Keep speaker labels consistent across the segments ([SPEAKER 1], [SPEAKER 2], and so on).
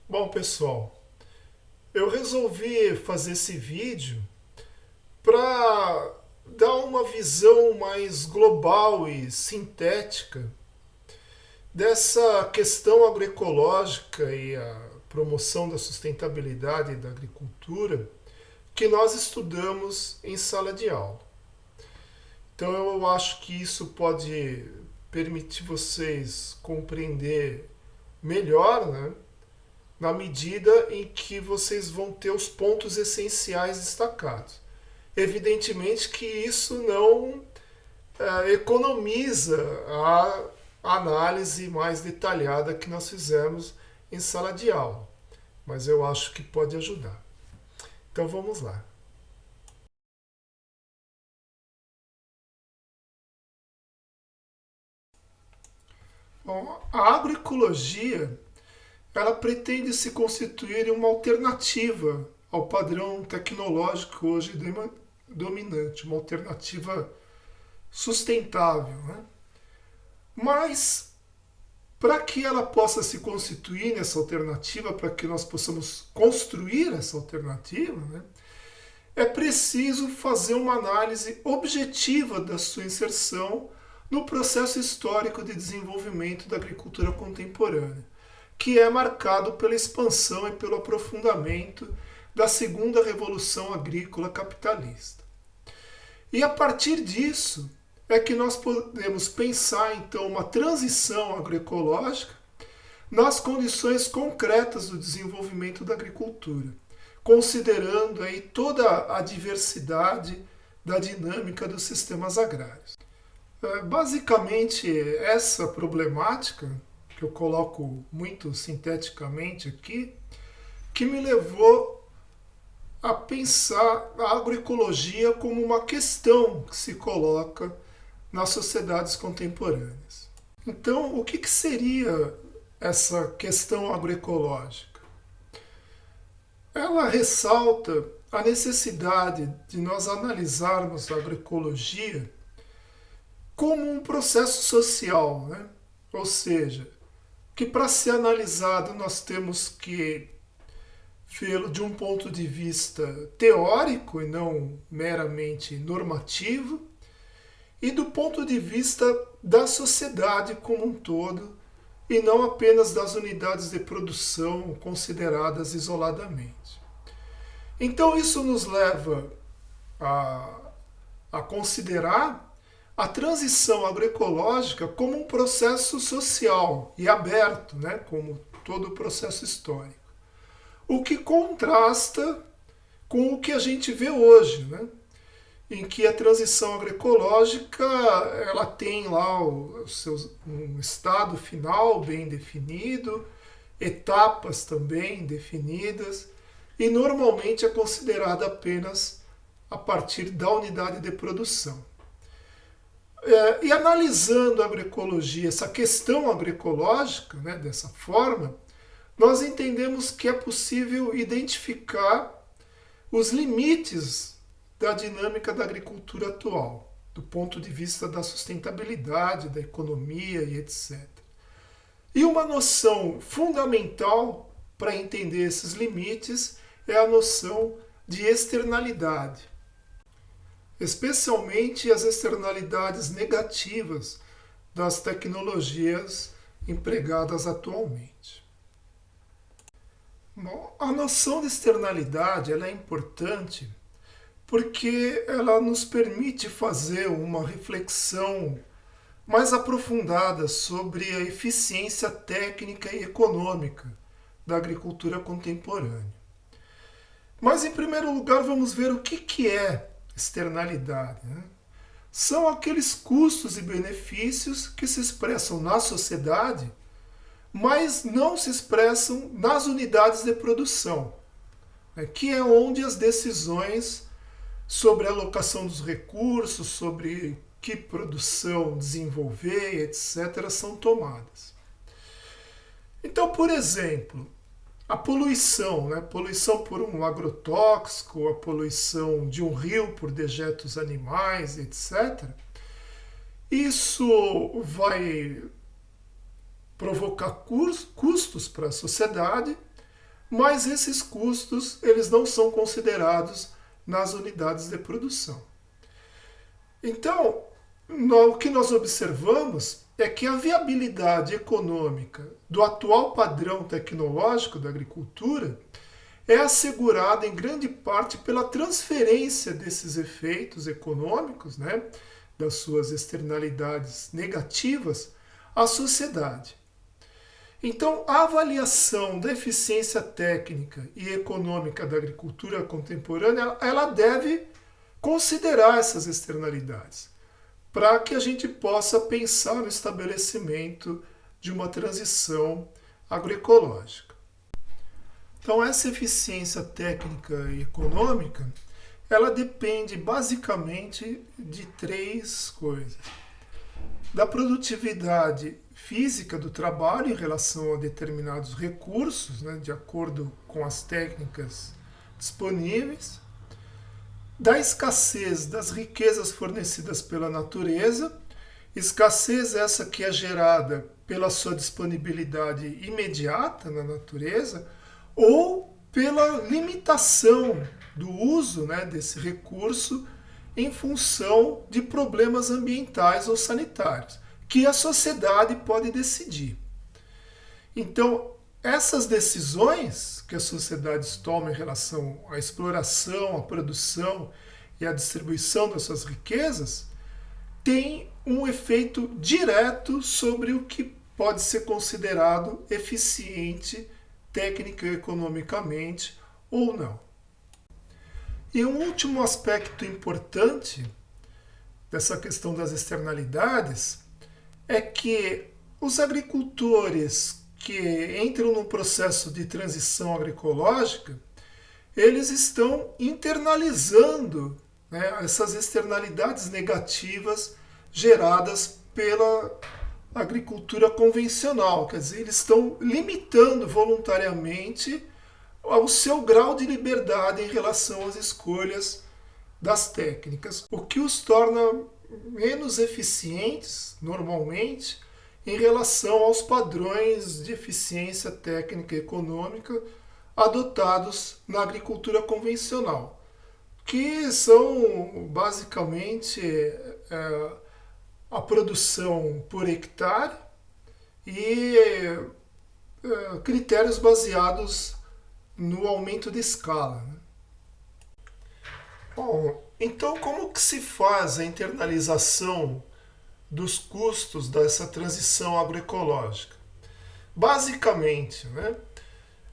[SPEAKER 1] Bom, pessoal, eu resolvi fazer esse vídeo para dar uma visão mais global e sintética dessa questão agroecológica e a promoção da sustentabilidade da agricultura que nós estudamos em sala de aula. Então eu acho que isso pode permitir vocês compreender melhor, né, na medida em que vocês vão ter os pontos essenciais destacados. Evidentemente que isso não economiza a análise mais detalhada que nós fizemos em sala de aula, mas eu acho que pode ajudar. Então vamos lá. Bom, a agroecologia ela pretende se constituir em uma alternativa ao padrão tecnológico hoje dominante, uma alternativa sustentável. Né? Mas, para que ela possa se constituir nessa alternativa, para que nós possamos construir essa alternativa, né, é preciso fazer uma análise objetiva da sua inserção no processo histórico de desenvolvimento da agricultura contemporânea, que é marcado pela expansão e pelo aprofundamento da segunda revolução agrícola capitalista. E a partir disso é que nós podemos pensar então uma transição agroecológica nas condições concretas do desenvolvimento da agricultura, considerando aí toda a diversidade da dinâmica dos sistemas agrários. Basicamente, essa problemática, que eu coloco muito sinteticamente aqui, que me levou a pensar a agroecologia como uma questão que se coloca nas sociedades contemporâneas. Então, o que seria essa questão agroecológica? Ela ressalta a necessidade de nós analisarmos a agroecologia como um processo social, né? Ou seja, que para ser analisado nós temos que vê-lo de um ponto de vista teórico e não meramente normativo, e do ponto de vista da sociedade como um todo, e não apenas das unidades de produção consideradas isoladamente. Então isso nos leva a considerar a transição agroecológica como um processo social e aberto, né, como todo o processo histórico. O que contrasta com o que a gente vê hoje, né, em que a transição agroecológica ela tem lá um estado final bem definido, etapas também definidas, e normalmente é considerada apenas a partir da unidade de produção. E analisando a agroecologia, essa questão agroecológica, né, dessa forma, nós entendemos que é possível identificar os limites da dinâmica da agricultura atual, do ponto de vista da sustentabilidade, da economia e etc. E uma noção fundamental para entender esses limites é a noção de externalidade, especialmente as externalidades negativas das tecnologias empregadas atualmente. Bom, a noção de externalidade ela é importante porque ela nos permite fazer uma reflexão mais aprofundada sobre a eficiência técnica e econômica da agricultura contemporânea. Mas, em primeiro lugar, vamos ver o que é externalidade. Né? São aqueles custos e benefícios que se expressam na sociedade, mas não se expressam nas unidades de produção, né? Que é onde as decisões sobre a alocação dos recursos, sobre que produção desenvolver, etc., são tomadas. Então, por exemplo, a poluição, né? Poluição por um agrotóxico, a poluição de um rio por dejetos animais, etc. Isso vai provocar custos para a sociedade, mas esses custos eles não são considerados nas unidades de produção. Então, o que nós observamos é que a viabilidade econômica do atual padrão tecnológico da agricultura é assegurada em grande parte pela transferência desses efeitos econômicos, né, das suas externalidades negativas, à sociedade. Então, a avaliação da eficiência técnica e econômica da agricultura contemporânea, ela deve considerar essas externalidades, para que a gente possa pensar no estabelecimento de uma transição agroecológica. Então, essa eficiência técnica e econômica, ela depende basicamente de três coisas. Da produtividade física do trabalho em relação a determinados recursos, né, de acordo com as técnicas disponíveis, da escassez das riquezas fornecidas pela natureza, escassez essa que é gerada pela sua disponibilidade imediata na natureza, ou pela limitação do uso, né, desse recurso em função de problemas ambientais ou sanitários, que a sociedade pode decidir. Então, essas decisões que as sociedades tomam em relação à exploração, à produção e à distribuição das suas riquezas têm um efeito direto sobre o que pode ser considerado eficiente técnica e economicamente ou não. E um último aspecto importante dessa questão das externalidades é que os agricultores que entram num processo de transição agroecológica, eles estão internalizando, né, essas externalidades negativas geradas pela agricultura convencional. Quer dizer, eles estão limitando voluntariamente o seu grau de liberdade em relação às escolhas das técnicas, o que os torna menos eficientes, normalmente, em relação aos padrões de eficiência técnica e econômica adotados na agricultura convencional, que são basicamente a produção por hectare e critérios baseados no aumento de escala. Bom, então como que se faz a internalização dos custos dessa transição agroecológica? Basicamente, né,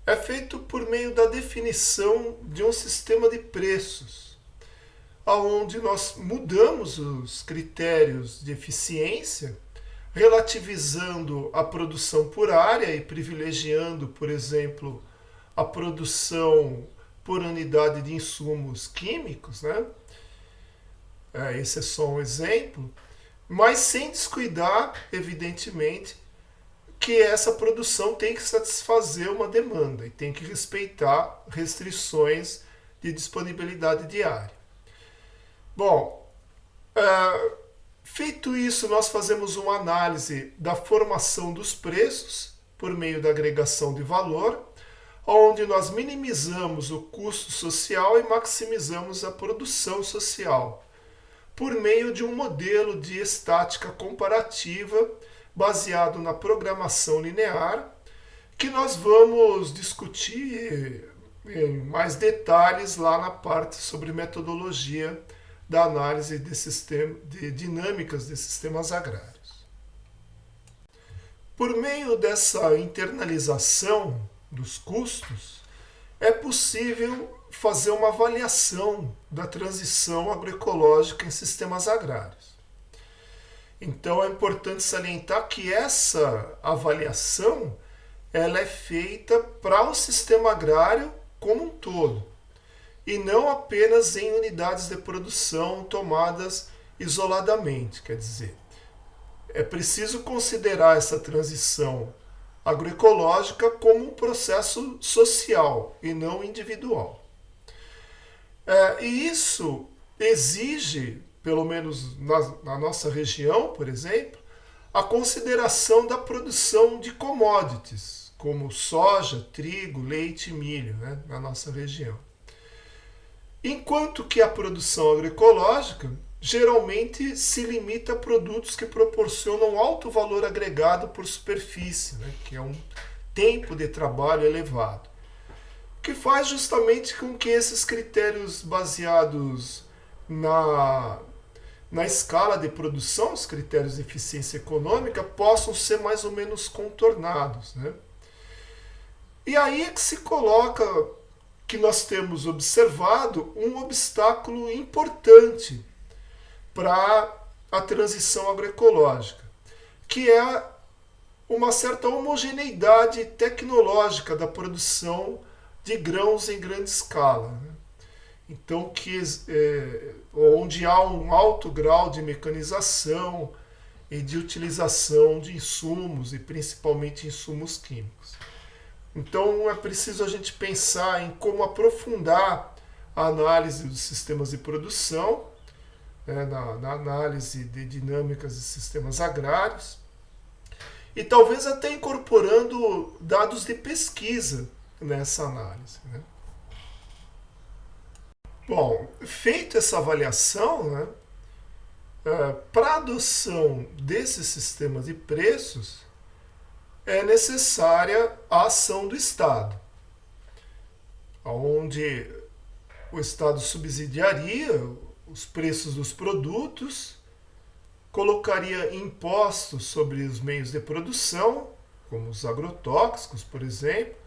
[SPEAKER 1] é feito por meio da definição de um sistema de preços, onde nós mudamos os critérios de eficiência, relativizando a produção por área e privilegiando, por exemplo, a produção por unidade de insumos químicos, né? Esse é só um exemplo, mas sem descuidar, evidentemente, que essa produção tem que satisfazer uma demanda e tem que respeitar restrições de disponibilidade diária. Bom, feito isso, nós fazemos uma análise da formação dos preços por meio da agregação de valor, onde nós minimizamos o custo social e maximizamos a produção social, por meio de um modelo de estática comparativa baseado na programação linear, que nós vamos discutir em mais detalhes lá na parte sobre metodologia da análise de dinâmicas de sistemas agrários. Por meio dessa internalização dos custos, é possível fazer uma avaliação da transição agroecológica em sistemas agrários. Então é importante salientar que essa avaliação ela é feita para o sistema agrário como um todo, e não apenas em unidades de produção tomadas isoladamente. Quer dizer, é preciso considerar essa transição agroecológica como um processo social e não individual. E isso exige, pelo menos na nossa região, por exemplo, a consideração da produção de commodities, como soja, trigo, leite e milho, né, na nossa região. Enquanto que a produção agroecológica geralmente se limita a produtos que proporcionam alto valor agregado por superfície, né, que é um tempo de trabalho elevado, que faz justamente com que esses critérios baseados na escala de produção, os critérios de eficiência econômica, possam ser mais ou menos contornados, né? E aí é que se coloca que nós temos observado um obstáculo importante para a transição agroecológica, que é uma certa homogeneidade tecnológica da produção de grãos em grande escala, né? Então, onde há um alto grau de mecanização e de utilização de insumos, e principalmente insumos químicos. Então, é preciso a gente pensar em como aprofundar a análise dos sistemas de produção, né, na análise de dinâmicas de sistemas agrários, e talvez até incorporando dados de pesquisa nessa análise, né? Bom, feita essa avaliação, né, para a adoção desses sistemas de preços, é necessária a ação do Estado, onde o Estado subsidiaria os preços dos produtos, colocaria impostos sobre os meios de produção, como os agrotóxicos, por exemplo,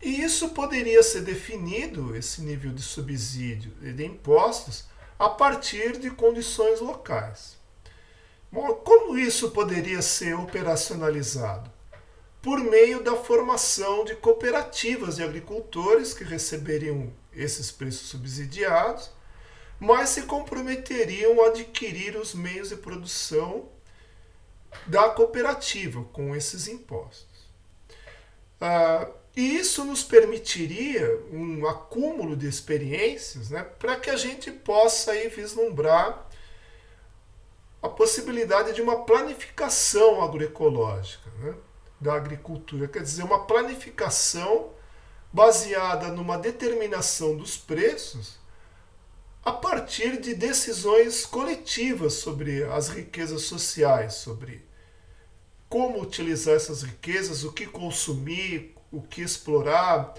[SPEAKER 1] e isso poderia ser definido, esse nível de subsídio e de impostos, a partir de condições locais. Bom, como isso poderia ser operacionalizado? Por meio da formação de cooperativas de agricultores que receberiam esses preços subsidiados, mas se comprometeriam a adquirir os meios de produção da cooperativa com esses impostos. E isso nos permitiria um acúmulo de experiências, né, para que a gente possa aí vislumbrar a possibilidade de uma planificação agroecológica, né, da agricultura. Quer dizer, uma planificação baseada numa determinação dos preços a partir de decisões coletivas sobre as riquezas sociais, sobre como utilizar essas riquezas, o que consumir, o que explorar,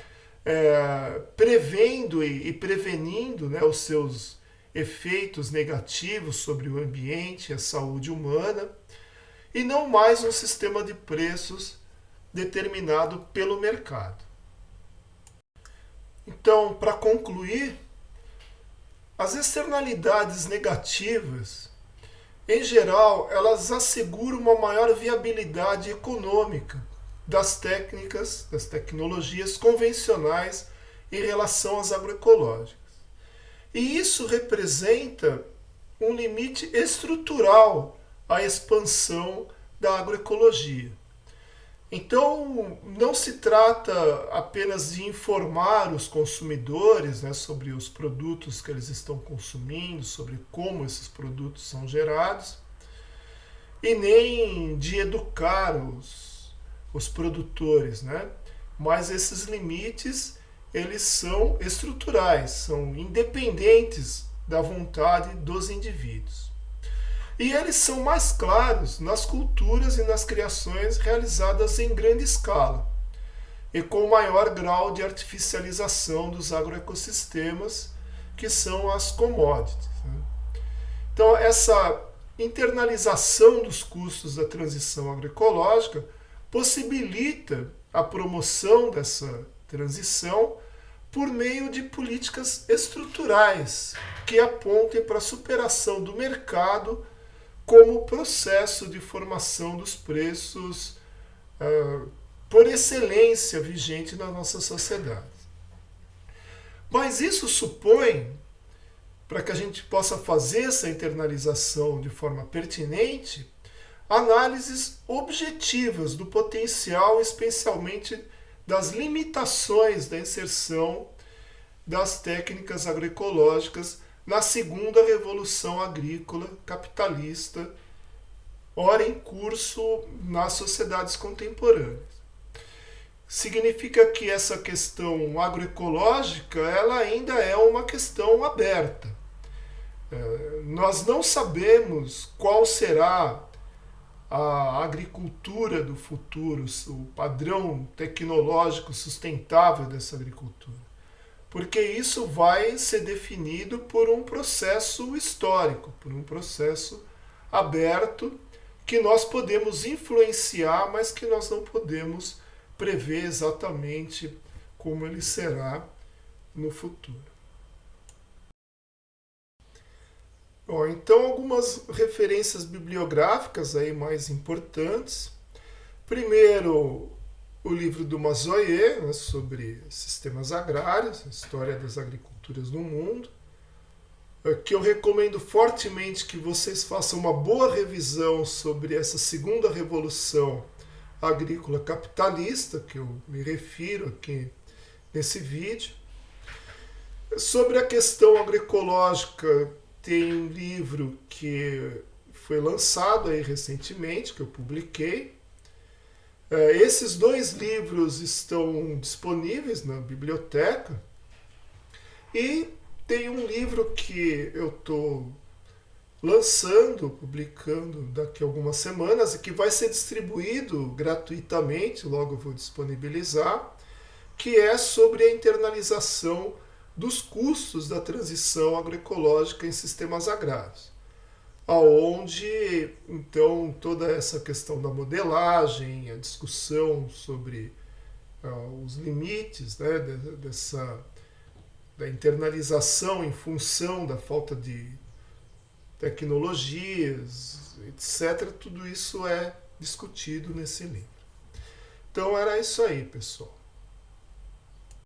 [SPEAKER 1] prevendo e prevenindo, né, os seus efeitos negativos sobre o ambiente e a saúde humana, e não mais um sistema de preços determinado pelo mercado. Então, para concluir, as externalidades negativas, em geral, elas asseguram uma maior viabilidade econômica das técnicas, das tecnologias convencionais em relação às agroecológicas. E isso representa um limite estrutural à expansão da agroecologia. Então, não se trata apenas de informar os consumidores, né, sobre os produtos que eles estão consumindo, sobre como esses produtos são gerados, e nem de educar os produtores, né? Mas esses limites, eles são estruturais, são independentes da vontade dos indivíduos. E eles são mais claros nas culturas e nas criações realizadas em grande escala e com maior grau de artificialização dos agroecossistemas, que são as commodities, né? Então, essa internalização dos custos da transição agroecológica possibilita a promoção dessa transição por meio de políticas estruturais que apontem para a superação do mercado como processo de formação dos preços por excelência vigente na nossa sociedade. Mas isso supõe, para que a gente possa fazer essa internalização de forma pertinente, análises objetivas do potencial, especialmente das limitações da inserção das técnicas agroecológicas na segunda revolução agrícola capitalista, ora em curso nas sociedades contemporâneas. significa que essa questão agroecológica ela ainda é uma questão aberta. Nós não sabemos qual será a agricultura do futuro, o padrão tecnológico sustentável dessa agricultura. Porque isso vai ser definido por um processo histórico, por um processo aberto que nós podemos influenciar, mas que nós não podemos prever exatamente como ele será no futuro. Bom, então algumas referências bibliográficas aí mais importantes. Primeiro, o livro do Mazoyer, né, sobre sistemas agrários, a história das agriculturas no mundo, que eu recomendo fortemente que vocês façam uma boa revisão sobre essa segunda revolução agrícola capitalista, que eu me refiro aqui nesse vídeo. Sobre a questão agroecológica, tem um livro que foi lançado aí recentemente, que eu publiquei. Esses dois livros estão disponíveis na biblioteca. E tem um livro que eu estou lançando, publicando daqui a algumas semanas, e que vai ser distribuído gratuitamente, logo eu vou disponibilizar, que é sobre a internalização dos custos da transição agroecológica em sistemas agrários, aonde então toda essa questão da modelagem, a discussão sobre os limites, né, da internalização em função da falta de tecnologias, etc., tudo isso é discutido nesse livro. Então era isso aí, pessoal.